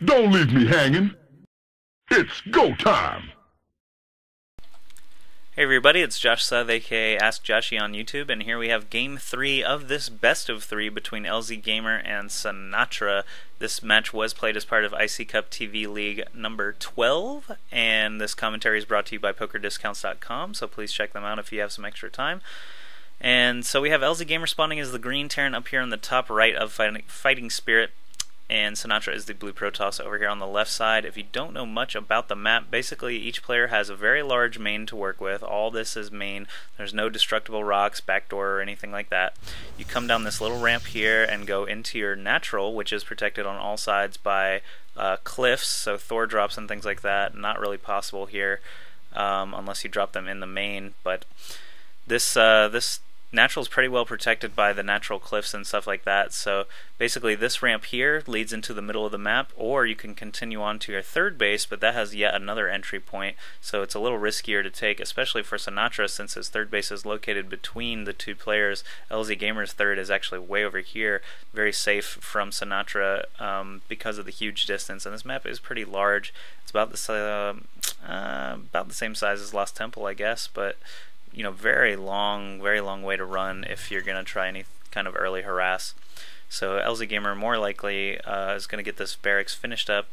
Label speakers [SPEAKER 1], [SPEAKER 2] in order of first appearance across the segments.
[SPEAKER 1] Don't leave me hanging. It's go time.
[SPEAKER 2] Hey everybody, it's Josh Seth, aka AskJoshy on YouTube, and here we have Game 3 of this best of 3 between LzGaMeR and Sinatra. This match was played as part of IC Cup TV League number 12, and this commentary is brought to you by PokerDiscounts.com, so please check them out if you have some extra time. And so we have LzGaMeR spawning as the green Terran up here on the top right of Fighting Spirit, and Sinatra is the blue Protoss over here on the left side. If you don't know much about the map, basically each player has a very large main to work with. All this is main. There's no destructible rocks, backdoor, or anything like that. You come down this little ramp here and go into your natural, which is protected on all sides by cliffs, so Thor drops and things like that. Not really possible here unless you drop them in the main, but this natural is pretty well protected by the natural cliffs and stuff like that, so basically this ramp here leads into the middle of the map, or you can continue on to your third base, but that has yet another entry point, so it's a little riskier to take, especially for Sinatra, since his third base is located between the two players. LzGaMeR's third is actually way over here, very safe from Sinatra because of the huge distance, and this map is pretty large. It's about the same size as Lost Temple, I guess, but you know, very long way to run if you're going to try any kind of early harass. So LzGaMeR more likely is going to get this barracks finished up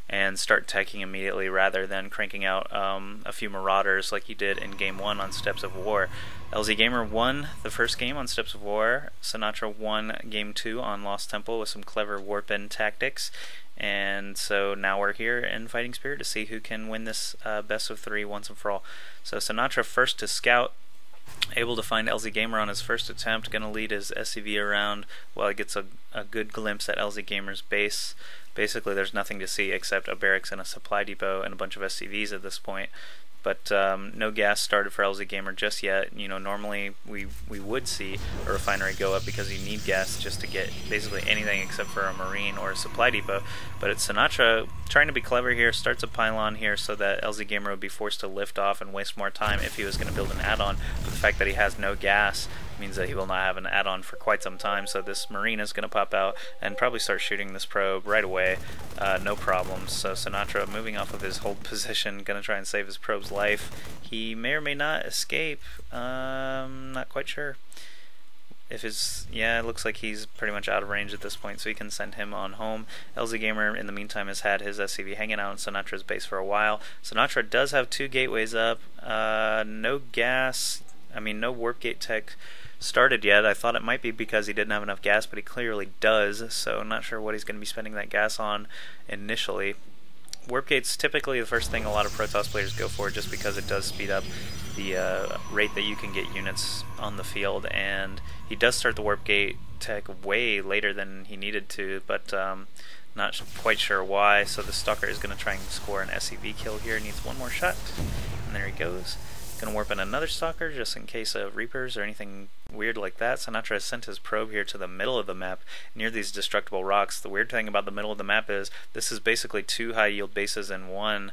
[SPEAKER 2] and start teching immediately rather than cranking out a few marauders like he did in Game 1 on Steps of War. LzGaMeR won the first game on Steps of War. Sinatra won Game 2 on Lost Temple with some clever warp-in tactics. And so now we're here in Fighting Spirit to see who can win this best of 3 once and for all. So Sinatra first to scout, able to find LzGaMeR on his first attempt, going to lead his SCV around while he gets a good glimpse at LzGaMeR's base. Basically there's nothing to see except a barracks and a supply depot and a bunch of SCVs at this point. But no gas started for LzGaMeR just yet. You know, normally we would see a refinery go up because you need gas just to get basically anything except for a marine or a supply depot. But it's Sinatra trying to be clever here, starts a pylon here so that LzGaMeR would be forced to lift off and waste more time if he was going to build an add-on. But the fact that he has no gas means that he will not have an add-on for quite some time, so this marine is going to pop out and probably start shooting this probe right away, no problems. So Sinatra moving off of his hold position, going to try and save his probe's life. He may or may not escape, not quite sure. If his, yeah, it looks like he's pretty much out of range at this point, so he can send him on home. LzGaMeR in the meantime has had his SCV hanging out in Sinatra's base for a while. Sinatra does have 2 gateways up, no gas, no warp gate tech started yet. I thought it might be because he didn't have enough gas, but he clearly does, so I'm not sure what he's going to be spending that gas on initially. Warp gate's typically the first thing a lot of Protoss players go for just because it does speed up the rate that you can get units on the field, and he does start the warp gate tech way later than he needed to, but not quite sure why, so the Stalker is going to try and score an SCV kill here. Needs one more shot, and there he goes. Gonna warp in another Stalker just in case of Reapers or anything weird like that. Sinatra has sent his probe here to the middle of the map near these destructible rocks. The weird thing about the middle of the map is this is basically 2 high yield bases in one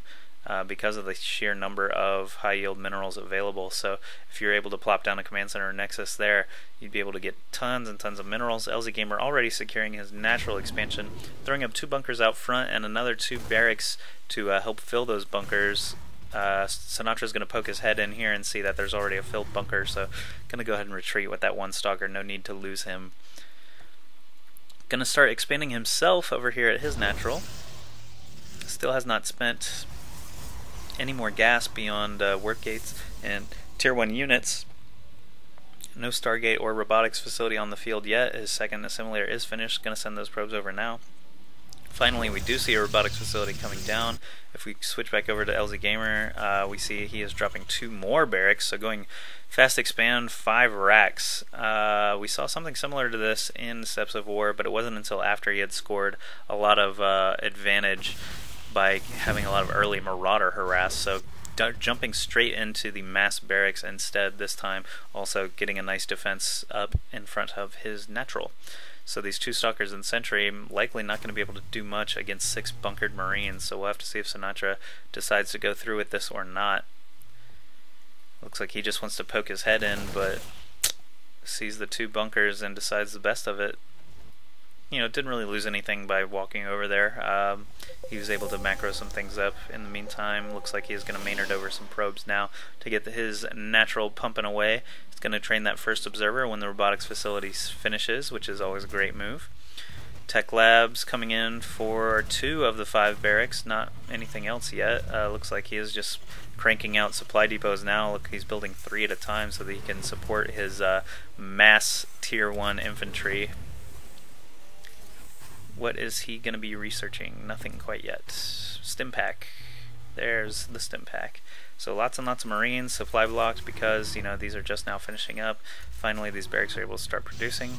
[SPEAKER 2] because of the sheer number of high yield minerals available. So if you're able to plop down a command center or nexus there, you'd be able to get tons and tons of minerals. LzGaMeR already securing his natural expansion, throwing up 2 bunkers out front and another 2 barracks to help fill those bunkers. Sinatra's going to poke his head in here and see that there's already a filled bunker, so going to go ahead and retreat with that 1 Stalker, no need to lose him. Going to start expanding himself over here at his natural. Still has not spent any more gas beyond warp gates and tier 1 units. No Stargate or robotics facility on the field yet. His second assimilator is finished. Going to send those probes over now. Finally, we do see a robotics facility coming down. If we switch back over to LzGaMeR, we see he is dropping 2 more barracks, so going fast expand 5 racks. We saw something similar to this in Steps of War, but it wasn't until after he had scored a lot of advantage by having a lot of early marauder harass, so jumping straight into the mass barracks instead this time, also getting a nice defense up in front of his natural. So these 2 Stalkers and Sentry likely not going to be able to do much against 6 bunkered Marines, so we'll have to see if Sinatra decides to go through with this or not. Looks like he just wants to poke his head in, but sees the 2 bunkers and decides the best of it. you know, didn't really lose anything by walking over there. He was able to macro some things up in the meantime. Looks like he is going to Maynard over some probes now to get his natural pumping away. He's going to train that first observer when the robotics facility finishes, which is always a great move. Tech Labs coming in for 2 of the 5 barracks, not anything else yet. Looks like he is just cranking out supply depots now. Look, he's building 3 at a time so that he can support his mass tier 1 infantry. What is he going to be researching? Nothing quite yet. Stim pack. There's the stim pack. So lots and lots of Marines, supply blocks, because, you know, these are just now finishing up. Finally, these barracks are able to start producing.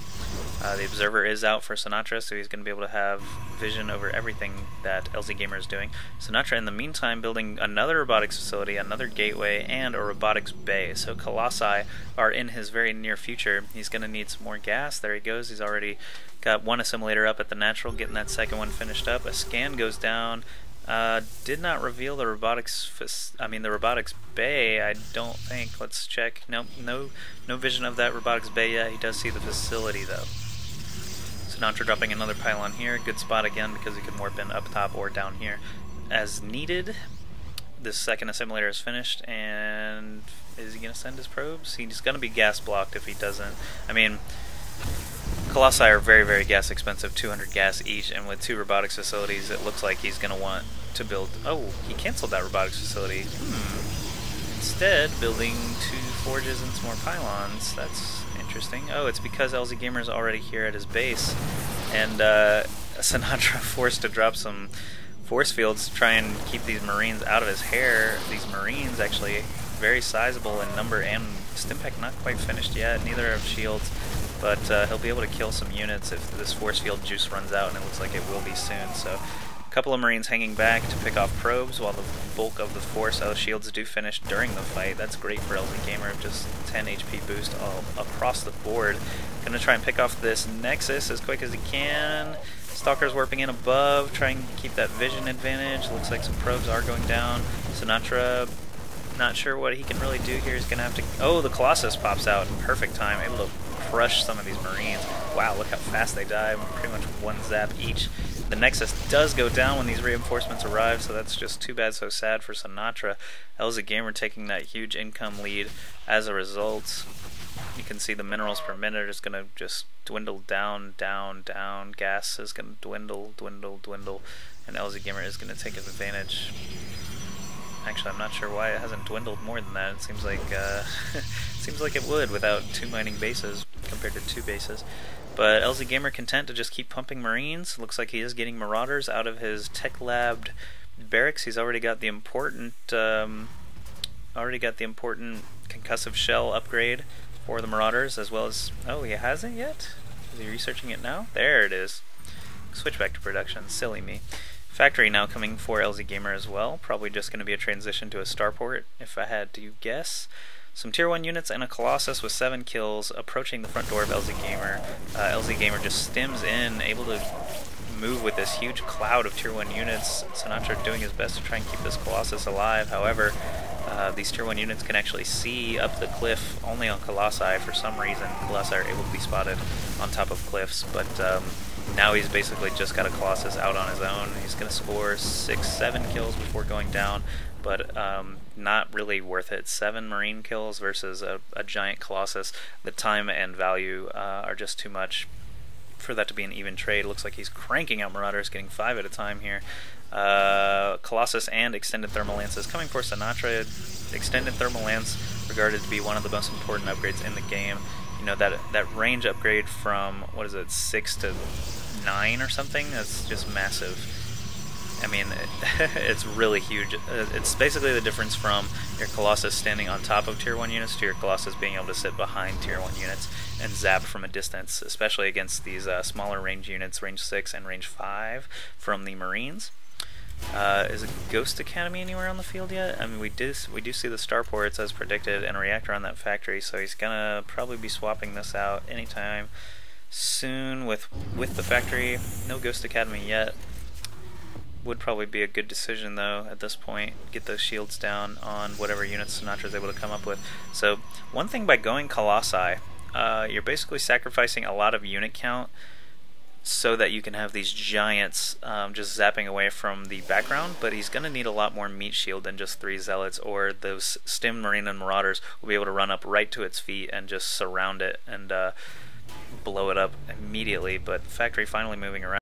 [SPEAKER 2] The observer is out for Sinatra, so he's going to be able to have vision over everything that LzGaMeR is doing. Sinatra, in the meantime, building another robotics facility, another gateway, and a robotics bay. So Colossi are in his very near future. He's going to need some more gas. There he goes. He's already got 1 assimilator up at the natural, getting that second one finished up. A scan goes down. Did not reveal the robotics. The robotics bay. I don't think. Let's check. Nope, no vision of that robotics bay yet. He does see the facility though. Sinatra dropping another pylon here. Good spot again because he can warp in up top or down here as needed. This second assimilator is finished, and is he gonna send his probes? He's gonna be gas blocked if he doesn't. I mean, Colossi are very, very gas expensive, 200 gas each, and with 2 robotics facilities, it looks like he's going to want to build... Oh, he canceled that robotics facility. Instead, building 2 forges and some more pylons. That's interesting. Oh, it's because LzGaMeR is already here at his base, and Sinatra forced to drop some force fields to try and keep these Marines out of his hair. These Marines, actually, very sizable in number, and Stimpack not quite finished yet, neither have shields. But he'll be able to kill some units if this force field juice runs out, and it looks like it will be soon. So a couple of Marines hanging back to pick off probes while the bulk of the force shields do finish during the fight. That's great for LzGaMeR, just 10 HP boost all across the board. Gonna try and pick off this Nexus as quick as he can. Stalker's warping in above, trying to keep that vision advantage. Looks like some probes are going down. Sinatra, not sure what he can really do here. He's gonna have to... Oh, the Colossus pops out in perfect time, able to crush some of these Marines. Wow, look how fast they die. Pretty much 1 zap each. The Nexus does go down when these reinforcements arrive, so that's just too bad, so sad for Sinatra. LzGaMeR taking that huge income lead as a result. You can see the minerals per minute is going to just dwindle down, down, down. Gas is going to dwindle, dwindle, dwindle, and LzGaMeR is going to take advantage. Actually, I'm not sure why it hasn't dwindled more than that. It seems like seems like it would without 2 mining bases compared to 2 bases. But LzGaMeR content to just keep pumping Marines. Looks like he is getting Marauders out of his Tech Lab barracks. He's already got the important concussive shell upgrade for the Marauders, as well as... Oh, he hasn't yet? Is he researching it now? There it is. Switch back to production. Silly me. Factory now coming for LzGaMeR as well. Probably just going to be a transition to a starport, if I had to guess. Some tier 1 units and a Colossus with 7 kills approaching the front door of LzGaMeR. LzGaMeR just stims in, able to move with this huge cloud of tier 1 units. Sinatra doing his best to try and keep this Colossus alive. However, these tier 1 units can actually see up the cliff only on Colossi. For some reason, Colossi are able to be spotted on top of cliffs, but now he's basically just got a Colossus out on his own. He's going to score 6-7 kills before going down, but not really worth it. 7 Marine kills versus a giant Colossus. The time and value are just too much for that to be an even trade. Looks like he's cranking out Marauders, getting 5 at a time here. Colossus and Extended Thermal Lances coming for Sinatra. Extended Thermal Lance regarded to be one of the most important upgrades in the game. You know, that range upgrade from, what is it, 6 to 9 or something? That's just massive. I mean, it's really huge. It's basically the difference from your Colossus standing on top of tier 1 units to your Colossus being able to sit behind tier 1 units and zap from a distance, especially against these smaller range units, range 6 and range 5 from the Marines. Is a Ghost Academy anywhere on the field yet? I mean, we do see the starports as predicted and a reactor on that factory, so he's gonna probably be swapping this out anytime soon with the factory. No Ghost Academy yet. Would probably be a good decision though at this point. Get those shields down on whatever units Sinatra's able to come up with. So one thing by going Colossi, you're basically sacrificing a lot of unit count so that you can have these giants just zapping away from the background, but he's going to need a lot more meat shield than just 3 zealots, or those stim marine and marauders will be able to run up right to its feet and just surround it and blow it up immediately. But factory finally moving around.